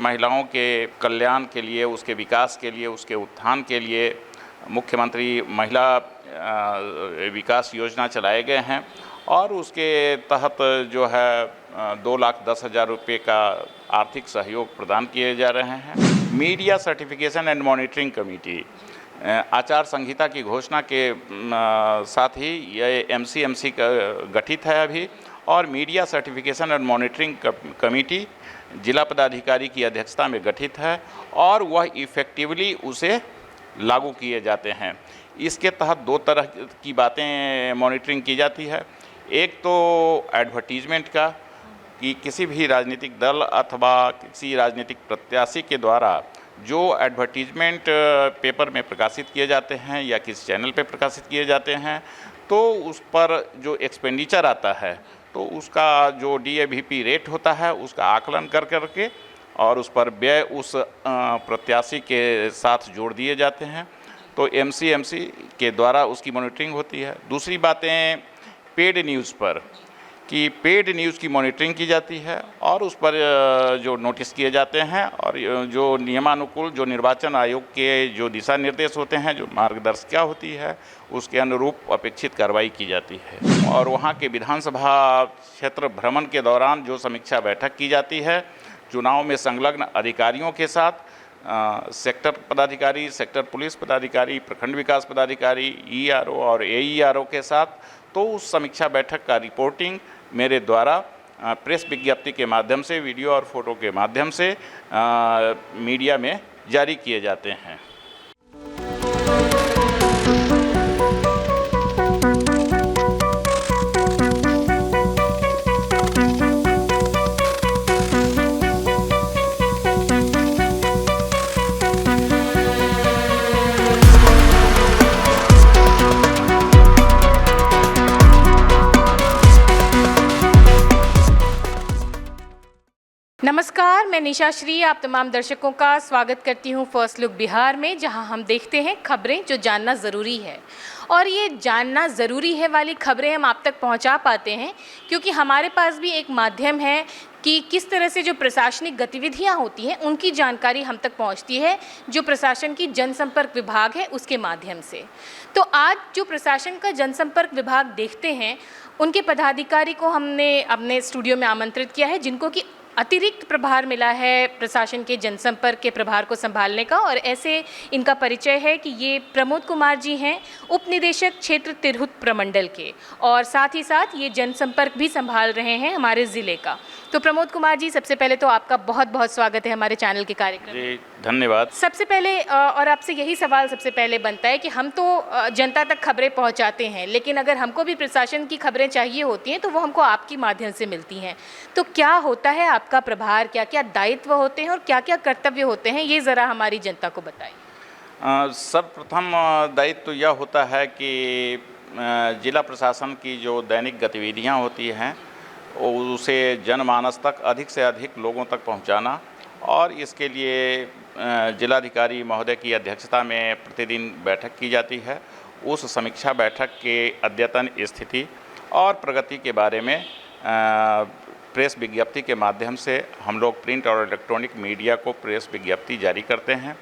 महिलाओं के कल्याण के लिए, उसके विकास के लिए, उसके उत्थान के लिए मुख्यमंत्री महिला विकास योजना चलाए गए हैं और उसके तहत जो है 2,10,000 रुपये का आर्थिक सहयोग प्रदान किए जा रहे हैं। Media certification and monitoring committee आचार संहिता की घोषणा के साथ ही ये एमसीएमसी का गठित है अभी, और media certification and monitoring committee जिला पदाधिकारी की अध्यक्षता में गठित है और वह इफ़ेक्टिवली उसे लागू किए जाते हैं। इसके तहत दो तरह की बातें मॉनिटरिंग की जाती है। एक तो एडवर्टीजमेंट का, कि किसी भी राजनीतिक दल अथवा किसी राजनीतिक प्रत्याशी के द्वारा जो एडवर्टीजमेंट पेपर में प्रकाशित किए जाते हैं या किसी चैनल पे प्रकाशित किए जाते हैं, तो उस पर जो एक्सपेंडिचर आता है तो उसका जो DAVP रेट होता है उसका आकलन कर करके और उस पर व्यय उस प्रत्याशी के साथ जोड़ दिए जाते हैं। तो MCMC के द्वारा उसकी मॉनिटरिंग होती है। दूसरी बातें पेड न्यूज़ पर, कि पेड न्यूज़ की मॉनिटरिंग की जाती है और उस पर जो नोटिस किए जाते हैं और जो नियमानुकूल जो निर्वाचन आयोग के जो दिशा निर्देश होते हैं, जो मार्गदर्शिका होती है, उसके अनुरूप अपेक्षित कार्रवाई की जाती है। और वहाँ के विधानसभा क्षेत्र भ्रमण के दौरान जो समीक्षा बैठक की जाती है चुनाव में संलग्न अधिकारियों के साथ, सेक्टर पदाधिकारी, सेक्टर पुलिस पदाधिकारी, प्रखंड विकास पदाधिकारी, ERO और AERO के साथ, तो उस समीक्षा बैठक का रिपोर्टिंग मेरे द्वारा प्रेस विज्ञप्ति के माध्यम से, वीडियो और फोटो के माध्यम से मीडिया में जारी किए जाते हैं। नमस्कार, मैं निशा श्री आप तमाम दर्शकों का स्वागत करती हूं फर्स्ट लुक बिहार में, जहां हम देखते हैं खबरें जो जानना ज़रूरी है। और ये जानना ज़रूरी है वाली खबरें हम आप तक पहुंचा पाते हैं क्योंकि हमारे पास भी एक माध्यम है कि किस तरह से जो प्रशासनिक गतिविधियां होती हैं उनकी जानकारी हम तक पहुंचती है, जो प्रशासन की जनसंपर्क विभाग है उसके माध्यम से। तो आज जो प्रशासन का जनसंपर्क विभाग देखते हैं, उनके पदाधिकारी को हमने अपने स्टूडियो में आमंत्रित किया है, जिनको कि अतिरिक्त प्रभार मिला है प्रशासन के जनसंपर्क के प्रभार को संभालने का। और ऐसे इनका परिचय है कि ये प्रमोद कुमार जी हैं, उप निदेशक क्षेत्र तिरहुत प्रमंडल के, और साथ ही साथ ये जनसंपर्क भी संभाल रहे हैं हमारे ज़िले का। तो प्रमोद कुमार जी, सबसे पहले तो आपका बहुत बहुत स्वागत है हमारे चैनल के कार्यक्रम में। जी धन्यवाद। सबसे पहले और आपसे यही सवाल सबसे पहले बनता है कि हम तो जनता तक खबरें पहुंचाते हैं, लेकिन अगर हमको भी प्रशासन की खबरें चाहिए होती हैं तो वो हमको आपकी माध्यम से मिलती हैं। तो क्या होता है आपका प्रभार, क्या क्या दायित्व होते हैं और क्या क्या कर्तव्य होते हैं, ये ज़रा हमारी जनता को बताइए। सर्वप्रथम दायित्व तो यह होता है कि जिला प्रशासन की जो दैनिक गतिविधियां होती हैं उसे जनमानस तक अधिक से अधिक लोगों तक पहुंचाना, और इसके लिए जिलाधिकारी महोदय की अध्यक्षता में प्रतिदिन बैठक की जाती है। उस समीक्षा बैठक के अद्यतन स्थिति और प्रगति के बारे में प्रेस विज्ञप्ति के माध्यम से हम लोग प्रिंट और इलेक्ट्रॉनिक मीडिया को प्रेस विज्ञप्ति जारी करते हैं।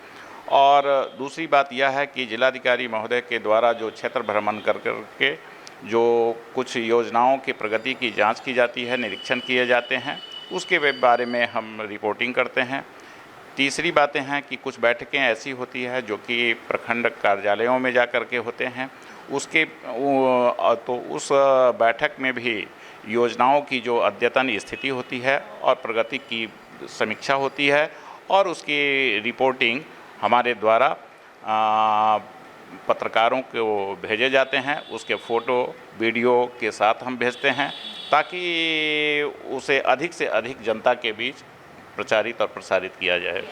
और दूसरी बात यह है कि जिलाधिकारी महोदय के द्वारा जो क्षेत्र भ्रमण कर के जो कुछ योजनाओं की प्रगति की जांच की जाती है, निरीक्षण किए जाते हैं, उसके बारे में हम रिपोर्टिंग करते हैं। तीसरी बातें हैं कि कुछ बैठकें ऐसी होती है जो कि प्रखंड कार्यालयों में जा कर के होते हैं, तो उस बैठक में भी योजनाओं की जो अद्यतन स्थिति होती है और प्रगति की समीक्षा होती है, और उसकी रिपोर्टिंग हमारे द्वारा पत्रकारों को भेजे जाते हैं। उसके फ़ोटो वीडियो के साथ हम भेजते हैं ताकि उसे अधिक से अधिक जनता के बीच प्रचारित और प्रसारित किया जाए।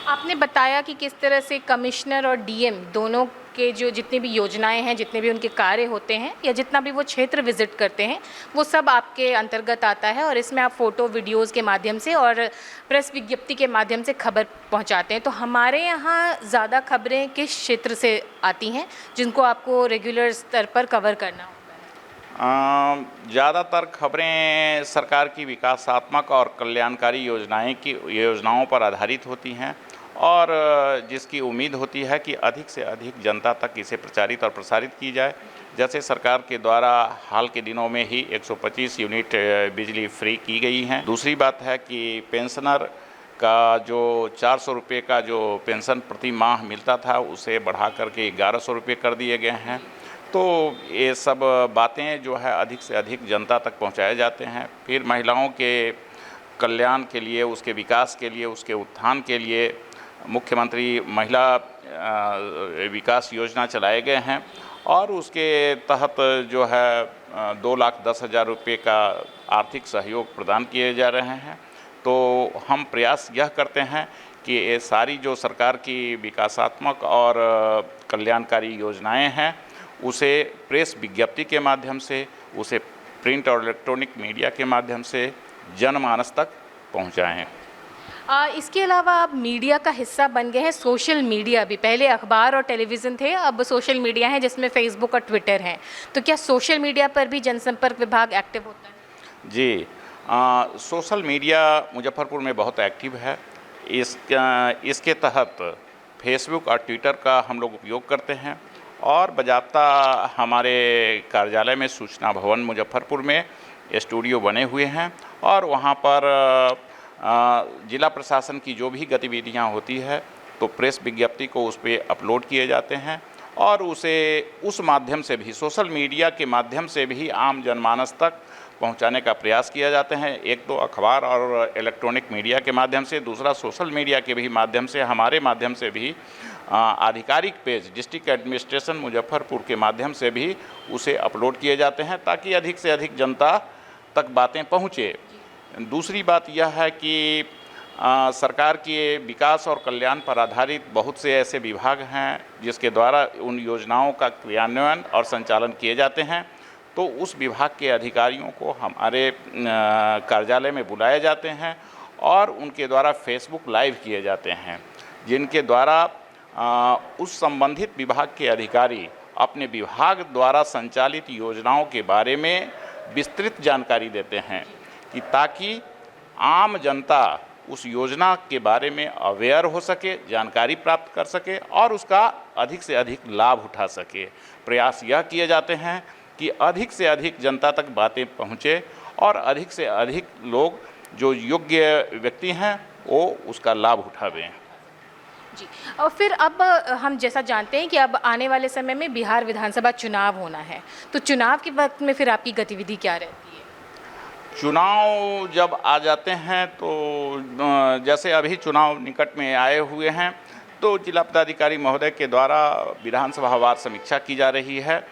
आपने बताया कि किस तरह से कमिश्नर और DM दोनों के जो जितनी भी योजनाएं हैं, जितने भी उनके कार्य होते हैं या जितना भी वो क्षेत्र विजिट करते हैं, वो सब आपके अंतर्गत आता है और इसमें आप फ़ोटो वीडियोज़ के माध्यम से और प्रेस विज्ञप्ति के माध्यम से खबर पहुंचाते हैं। तो हमारे यहाँ ज़्यादा खबरें किस क्षेत्र से आती हैं जिनको आपको रेगुलर स्तर पर कवर करना होता ज़्यादातर खबरें सरकार की विकासात्मक और कल्याणकारी योजनाओं पर आधारित होती हैं और जिसकी उम्मीद होती है कि अधिक से अधिक जनता तक इसे प्रचारित और प्रसारित की जाए। जैसे सरकार के द्वारा हाल के दिनों में ही 125 यूनिट बिजली फ्री की गई हैं। दूसरी बात है कि पेंशनर का जो 400 रुपये का जो पेंशन प्रति माह मिलता था उसे बढ़ा करके 1100 रुपये कर दिए गए हैं। तो ये सब बातें जो है अधिक से अधिक जनता तक पहुंचाए जाते हैं। फिर महिलाओं के कल्याण के लिए, उसके विकास के लिए, उसके उत्थान के लिए मुख्यमंत्री महिला विकास योजना चलाए गए हैं और उसके तहत जो है 2,10,000 रुपये का आर्थिक सहयोग प्रदान किए जा रहे हैं। तो हम प्रयास यह करते हैं कि ये सारी जो सरकार की विकासात्मक और कल्याणकारी योजनाएं हैं उसे प्रेस विज्ञप्ति के माध्यम से, उसे प्रिंट और इलेक्ट्रॉनिक मीडिया के माध्यम से जनमानस तक पहुंचाएं। इसके अलावा आप मीडिया का हिस्सा बन गए हैं, सोशल मीडिया भी। पहले अखबार और टेलीविज़न थे, अब सोशल मीडिया है जिसमें फेसबुक और ट्विटर हैं। तो क्या सोशल मीडिया पर भी जनसंपर्क विभाग एक्टिव होता है? जी, सोशल मीडिया मुजफ्फरपुर में बहुत एक्टिव है। इसके तहत फेसबुक और ट्विटर का हम लोग उपयोग करते हैं और बाज़ाब्ता हमारे कार्यालय में सूचना भवन मुजफ्फरपुर में स्टूडियो बने हुए हैं और वहाँ पर जिला प्रशासन की जो भी गतिविधियाँ होती है तो प्रेस विज्ञप्ति को उस पर अपलोड किए जाते हैं और उसे उस माध्यम से भी, सोशल मीडिया के माध्यम से भी आम जनमानस तक पहुंचाने का प्रयास किया जाते हैं। एक तो अखबार और इलेक्ट्रॉनिक मीडिया के माध्यम से, दूसरा सोशल मीडिया के भी माध्यम से, हमारे माध्यम से भी आधिकारिक पेज डिस्ट्रिक्ट एडमिनिस्ट्रेशन मुजफ्फरपुर के माध्यम से भी उसे अपलोड किए जाते हैं ताकि अधिक से अधिक जनता तक बातें पहुँचे। दूसरी बात यह है कि सरकार के विकास और कल्याण पर आधारित बहुत से ऐसे विभाग हैं जिसके द्वारा उन योजनाओं का क्रियान्वयन और संचालन किए जाते हैं। तो उस विभाग के अधिकारियों को हमारे कार्यालय में बुलाए जाते हैं और उनके द्वारा फेसबुक लाइव किए जाते हैं, जिनके द्वारा उस संबंधित विभाग के अधिकारी अपने विभाग द्वारा संचालित योजनाओं के बारे में विस्तृत जानकारी देते हैं कि ताकि आम जनता उस योजना के बारे में अवेयर हो सके, जानकारी प्राप्त कर सके और उसका अधिक से अधिक लाभ उठा सके। प्रयास यह किए जाते हैं कि अधिक से अधिक जनता तक बातें पहुँचे और अधिक से अधिक लोग जो योग्य व्यक्ति हैं वो उसका लाभ उठावें। जी, और फिर अब हम जैसा जानते हैं कि अब आने वाले समय में बिहार विधानसभा चुनाव होना है, तो चुनाव के वक्त में फिर आपकी गतिविधि क्या रहती है? चुनाव जब आ जाते हैं तो जैसे अभी चुनाव निकट में आए हुए हैं तो जिला पदाधिकारी महोदय के द्वारा विधानसभावार समीक्षा की जा रही है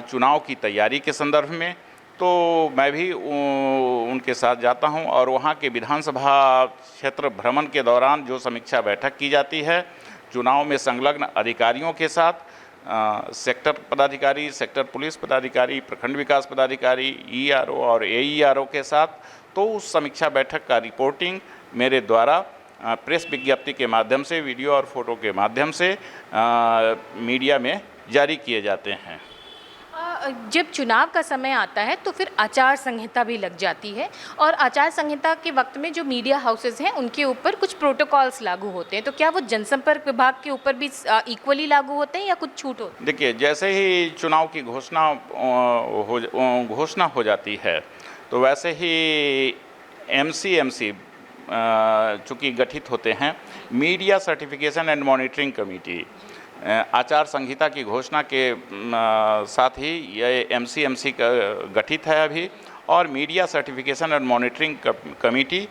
चुनाव की तैयारी के संदर्भ में। तो मैं भी उनके साथ जाता हूं और वहां के विधानसभा क्षेत्र भ्रमण के दौरान जो समीक्षा बैठक की जाती है चुनाव में संलग्न अधिकारियों के साथ, सेक्टर पदाधिकारी, सेक्टर पुलिस पदाधिकारी, प्रखंड विकास पदाधिकारी, ईआरओ और एईआरओ के साथ, तो उस समीक्षा बैठक का रिपोर्टिंग मेरे द्वारा प्रेस विज्ञप्ति के माध्यम से, वीडियो और फोटो के माध्यम से मीडिया में जारी किए जाते हैं। जब चुनाव का समय आता है तो फिर आचार संहिता भी लग जाती है और आचार संहिता के वक्त में जो मीडिया हाउसेस हैं उनके ऊपर कुछ प्रोटोकॉल्स लागू होते हैं, तो क्या वो जनसंपर्क विभाग के ऊपर भी इक्वली लागू होते हैं या कुछ छूट होती है? देखिए, जैसे ही चुनाव की घोषणा हो जाती है तो वैसे ही एमसीएमसी चूँकि गठित होते हैं, media certification and monitoring committee, आचार संहिता की घोषणा के साथ ही ये एमसीएमसी गठित है अभी, और media certification and monitoring committee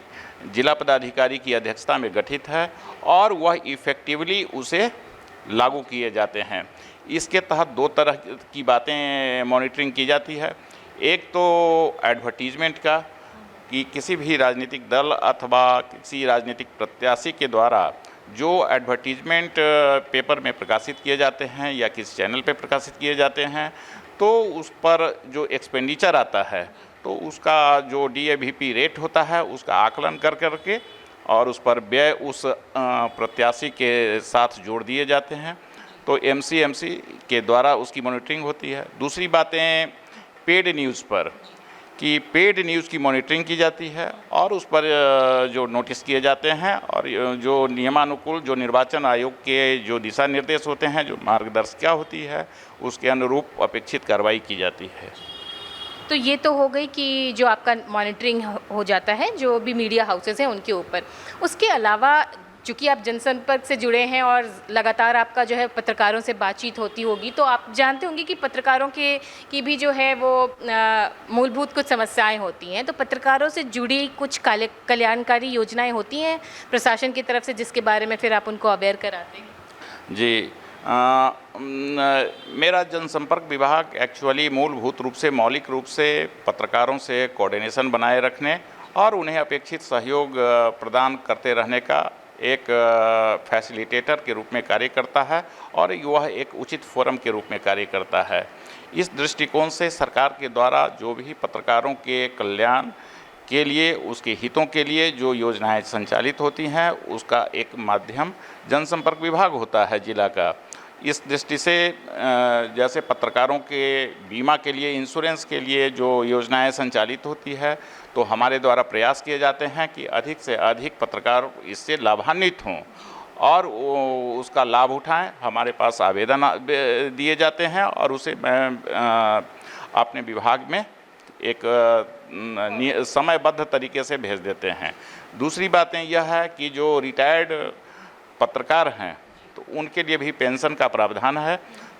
जिला पदाधिकारी की अध्यक्षता में गठित है और वह इफ़ेक्टिवली उसे लागू किए जाते हैं। इसके तहत दो तरह की बातें मॉनिटरिंग की जाती है। एक तो एडवर्टीजमेंट का, कि किसी भी राजनीतिक दल अथवा किसी राजनीतिक प्रत्याशी के द्वारा जो एडवर्टीजमेंट पेपर में प्रकाशित किए जाते हैं या किसी चैनल पे प्रकाशित किए जाते हैं तो उस पर जो एक्सपेंडिचर आता है तो उसका जो DAVP रेट होता है उसका आकलन कर करके और उस पर व्यय उस प्रत्याशी के साथ जोड़ दिए जाते हैं। तो MCMC के द्वारा उसकी मॉनिटरिंग होती है। दूसरी बातें पेड न्यूज़ पर कि पेड न्यूज़ की मॉनिटरिंग की जाती है और उस पर जो नोटिस किए जाते हैं और जो नियमानुकूल जो निर्वाचन आयोग के जो दिशा निर्देश होते हैं, जो मार्गदर्शिका होती है, उसके अनुरूप अपेक्षित कार्रवाई की जाती है। तो ये तो हो गई कि जो आपका मॉनिटरिंग हो जाता है जो भी मीडिया हाउसेस हैं उनके ऊपर। उसके अलावा चूँकि आप जनसंपर्क से जुड़े हैं और लगातार आपका जो है पत्रकारों से बातचीत होती होगी, तो आप जानते होंगे कि पत्रकारों की भी जो है वो मूलभूत कुछ समस्याएं होती हैं। तो पत्रकारों से जुड़ी कुछ कल्याणकारी योजनाएं होती हैं प्रशासन की तरफ से, जिसके बारे में फिर आप उनको अवेयर कराते हैं? जी, मेरा जनसंपर्क विभाग एक्चुअली मूलभूत रूप से मौलिक रूप से पत्रकारों से कोऑर्डिनेशन बनाए रखने और उन्हें अपेक्षित सहयोग प्रदान करते रहने का एक फैसिलिटेटर के रूप में कार्य करता है और वह एक उचित फोरम के रूप में कार्य करता है। इस दृष्टिकोण से सरकार के द्वारा जो भी पत्रकारों के कल्याण के लिए, उसके हितों के लिए जो योजनाएं संचालित होती हैं, उसका एक माध्यम जनसंपर्क विभाग होता है जिला का। इस दृष्टि से जैसे पत्रकारों के बीमा के लिए, इंश्योरेंस के लिए जो योजनाएं संचालित होती है, तो हमारे द्वारा प्रयास किए जाते हैं कि अधिक से अधिक पत्रकार इससे लाभान्वित हों और उसका लाभ उठाएं। हमारे पास आवेदन दिए जाते हैं और उसे अपने विभाग में एक समयबद्ध तरीके से भेज देते हैं। दूसरी बातें यह है कि जो रिटायर्ड पत्रकार हैं तो उनके लिए भी पेंशन का प्रावधान है,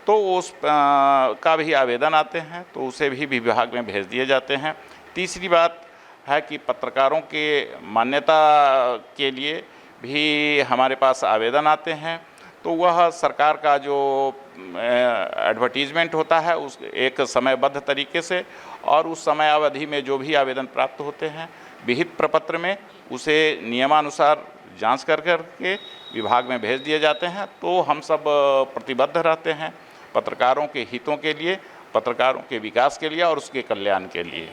तो उस का भी आवेदन आते हैं, तो उसे भी विभाग में भेज दिए जाते हैं। तीसरी बात है कि पत्रकारों के मान्यता के लिए भी हमारे पास आवेदन आते हैं, तो वह सरकार का जो एडवर्टीजमेंट होता है उस एक समयबद्ध तरीके से और उस समय अवधि में जो भी आवेदन प्राप्त होते हैं विहित प्रपत्र में उसे नियमानुसार जांच कर के विभाग में भेज दिए जाते हैं। तो हम सब प्रतिबद्ध रहते हैं पत्रकारों के हितों के लिए, पत्रकारों के विकास के लिए और उसके कल्याण के लिए।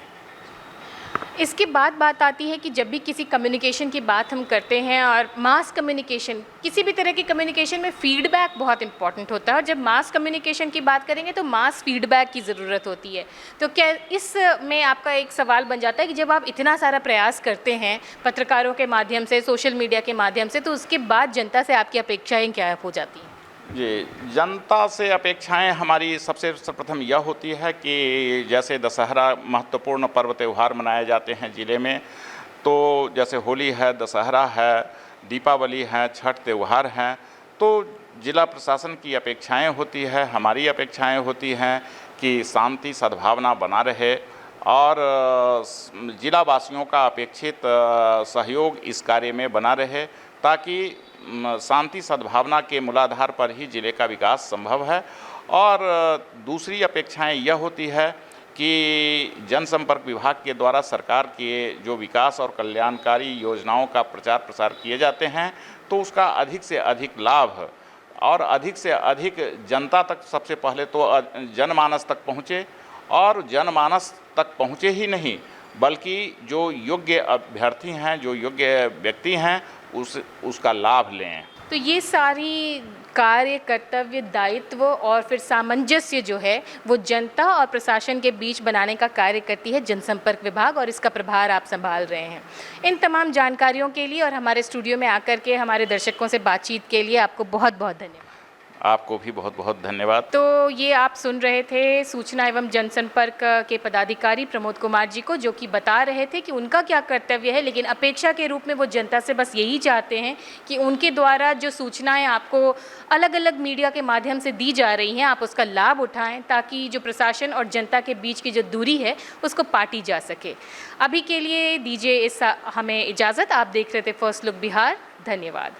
इसके बाद बात आती है कि जब भी किसी कम्युनिकेशन की बात हम करते हैं और मास कम्युनिकेशन, किसी भी तरह की कम्युनिकेशन में फीडबैक बहुत इंपॉर्टेंट होता है और जब मास कम्युनिकेशन की बात करेंगे तो मास फीडबैक की ज़रूरत होती है। तो क्या इस में आपका एक सवाल बन जाता है कि जब आप इतना सारा प्रयास करते हैं पत्रकारों के माध्यम से, सोशल मीडिया के माध्यम से, तो उसके बाद जनता से आपकी अपेक्षाएँ क्या हो जाती हैं? जी, जनता से अपेक्षाएं हमारी सबसे सर्वप्रथम यह होती है कि जैसे दशहरा महत्वपूर्ण पर्व त्यौहार मनाए जाते हैं ज़िले में, तो जैसे होली है, दशहरा है, दीपावली है, छठ त्यौहार हैं, तो जिला प्रशासन की अपेक्षाएं होती है, हमारी अपेक्षाएं होती हैं कि शांति सद्भावना बना रहे और जिला वासियों का अपेक्षित सहयोग इस कार्य में बना रहे, ताकि शांति सद्भावना के मूलाधार पर ही जिले का विकास संभव है। और दूसरी अपेक्षाएं यह होती है कि जनसंपर्क विभाग के द्वारा सरकार के जो विकास और कल्याणकारी योजनाओं का प्रचार प्रसार किए जाते हैं, तो उसका अधिक से अधिक लाभ और अधिक से अधिक जनता तक सबसे पहले तो जनमानस तक पहुँचे और जनमानस तक पहुँचे ही नहीं बल्कि जो योग्य अभ्यर्थी हैं, जो योग्य व्यक्ति हैं, उसका लाभ लें। तो ये सारी कार्य, कर्तव्य, दायित्व और फिर सामंजस्य जो है वो जनता और प्रशासन के बीच बनाने का कार्य करती है जनसंपर्क विभाग और इसका प्रभार आप संभाल रहे हैं। इन तमाम जानकारियों के लिए और हमारे स्टूडियो में आकर के हमारे दर्शकों से बातचीत के लिए आपको बहुत बहुत धन्यवाद। आपको भी बहुत बहुत धन्यवाद। तो ये आप सुन रहे थे सूचना एवं जनसंपर्क के पदाधिकारी प्रमोद कुमार जी को, जो कि बता रहे थे कि उनका क्या कर्तव्य है, लेकिन अपेक्षा के रूप में वो जनता से बस यही चाहते हैं कि उनके द्वारा जो सूचनाएं आपको अलग अलग मीडिया के माध्यम से दी जा रही हैं, आप उसका लाभ उठाएं ताकि जो प्रशासन और जनता के बीच की जो दूरी है उसको पाटी जा सके। अभी के लिए दीजिए हमें इजाज़त। आप देख रहे थे फर्स्ट लुक बिहार। धन्यवाद।